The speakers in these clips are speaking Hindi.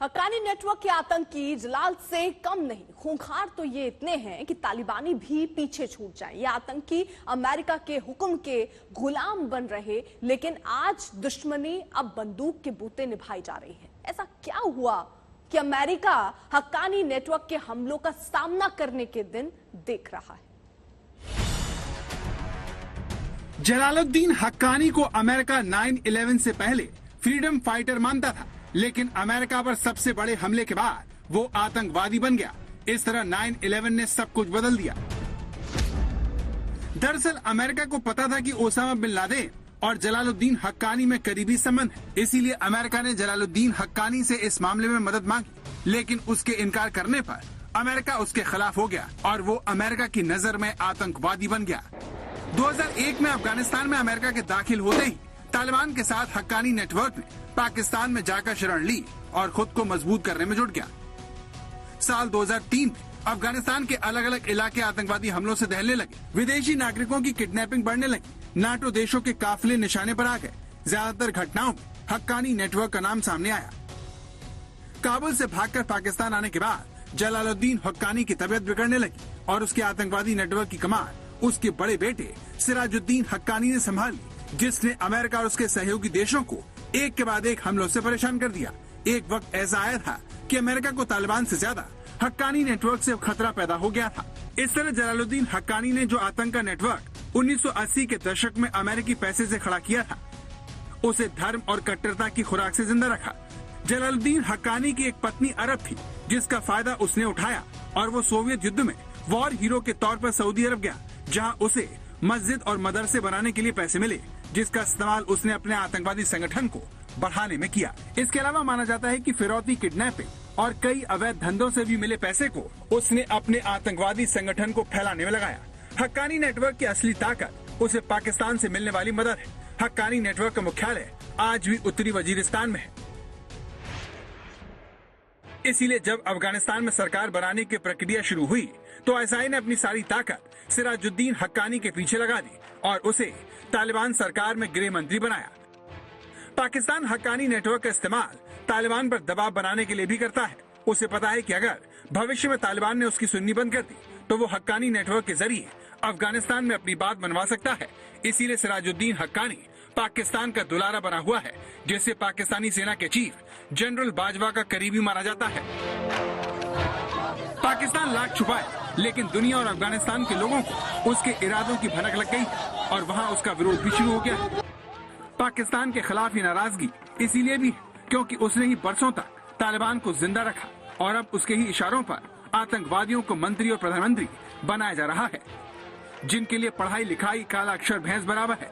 हक्कानी नेटवर्क के आतंकी जलाल से कम नहीं, खूंखार तो ये इतने हैं कि तालिबानी भी पीछे छूट जाए। ये आतंकी अमेरिका के हुक्म के गुलाम बन रहे, लेकिन आज दुश्मनी अब बंदूक के बूते निभाई जा रही है। ऐसा क्या हुआ कि अमेरिका हक्कानी नेटवर्क के हमलों का सामना करने के दिन देख रहा है? जलालुद्दीन हक्कानी को अमेरिका 9/11 से पहले फ्रीडम फाइटर मानता था, लेकिन अमेरिका पर सबसे बड़े हमले के बाद वो आतंकवादी बन गया। इस तरह 9/11 ने सब कुछ बदल दिया। दरअसल अमेरिका को पता था कि ओसामा बिन लादेन और जलालुद्दीन हक्कानी में करीबी संबंध है, इसीलिए अमेरिका ने जलालुद्दीन हक्कानी से इस मामले में मदद मांगी। लेकिन उसके इनकार करने पर अमेरिका उसके खिलाफ हो गया और वो अमेरिका की नजर में आतंकवादी बन गया। 2001 में अफगानिस्तान में अमेरिका के दाखिल होते ही तालिबान के साथ हक्कानी नेटवर्क ने पाकिस्तान में जाकर शरण ली और खुद को मजबूत करने में जुट गया। साल 2003 में अफगानिस्तान के अलग अलग इलाके आतंकवादी हमलों से दहलने लगे। विदेशी नागरिकों की किडनैपिंग बढ़ने लगी। नाटो देशों के काफिले निशाने पर आ गए। ज्यादातर घटनाओं में हक्कानी नेटवर्क का नाम सामने आया। काबुल से भागकर पाकिस्तान आने के बाद जलालुद्दीन हक्कानी की तबीयत बिगड़ने लगी और उसके आतंकवादी नेटवर्क की कमान उसके बड़े बेटे सिराजुद्दीन हक्कानी ने संभाली, जिसने अमेरिका और उसके सहयोगी देशों को एक के बाद एक हमलों से परेशान कर दिया। एक वक्त ऐसा आया था कि अमेरिका को तालिबान से ज्यादा हक्कानी नेटवर्क से खतरा पैदा हो गया था। इस तरह जलालुद्दीन हक्कानी ने जो आतंक का नेटवर्क 1980 के दशक में अमेरिकी पैसे से खड़ा किया था, उसे धर्म और कट्टरता की खुराक से जिंदा रखा। जलालुद्दीन हक्कानी की एक पत्नी अरब थी, जिसका फायदा उसने उठाया और वो सोवियत युद्ध में वॉर हीरो के तौर पर सऊदी अरब गया, जहां उसे मस्जिद और मदरसे बनाने के लिए पैसे मिले, जिसका इस्तेमाल उसने अपने आतंकवादी संगठन को बढ़ाने में किया। इसके अलावा माना जाता है कि फिरौती, किडनैपिंग और कई अवैध धंधों से भी मिले पैसे को उसने अपने आतंकवादी संगठन को फैलाने में लगाया। हक्कानी नेटवर्क की असली ताकत उसे पाकिस्तान से मिलने वाली मदद है। हक्कानी नेटवर्क का मुख्यालय आज भी उत्तरी वजीरिस्तान में है। इसीलिए जब अफगानिस्तान में सरकार बनाने की प्रक्रिया शुरू हुई तो आईएसआई ने अपनी सारी ताकत सिराजुद्दीन हक्कानी के पीछे लगा दी और उसे तालिबान सरकार में गृह मंत्री बनाया। पाकिस्तान हक्कानी नेटवर्क का इस्तेमाल तालिबान पर दबाव बनाने के लिए भी करता है। उसे पता है कि अगर भविष्य में तालिबान ने उसकी सुननी बंद कर दी तो वो हक्कानी नेटवर्क के जरिए अफगानिस्तान में अपनी बात मनवा सकता है। इसीलिए सिराजुद्दीन हक्कानी पाकिस्तान का दुलारा बना हुआ है, जिसे पाकिस्तानी सेना के चीफ जनरल बाजवा का करीबी माना जाता है। पाकिस्तान लाख छुपाए, लेकिन दुनिया और अफगानिस्तान के लोगों को उसके इरादों की भनक लग गई और वहां उसका विरोध भी शुरू हो गया। पाकिस्तान के खिलाफ ही नाराजगी इसीलिए भी क्योंकि उसने ही बरसों तक तालिबान को जिंदा रखा और अब उसके ही इशारों पर आतंकवादियों को मंत्री और प्रधानमंत्री बनाया जा रहा है, जिनके लिए पढ़ाई लिखाई काला अक्षर भैंस बराबर है।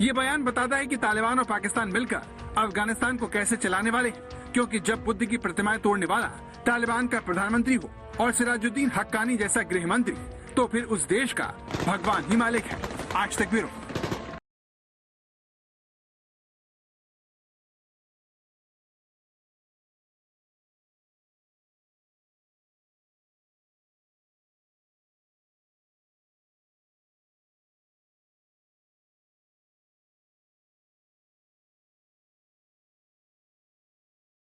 ये बयान बताता है कि तालिबान और पाकिस्तान मिलकर अफगानिस्तान को कैसे चलाने वाले हैं, क्योंकि जब बुद्ध की प्रतिमाएं तोड़ने वाला तालिबान का प्रधानमंत्री हो और सिराजुद्दीन हक्कानी जैसा गृह मंत्री, तो फिर उस देश का भगवान ही मालिक है। आज तक ब्यूरो।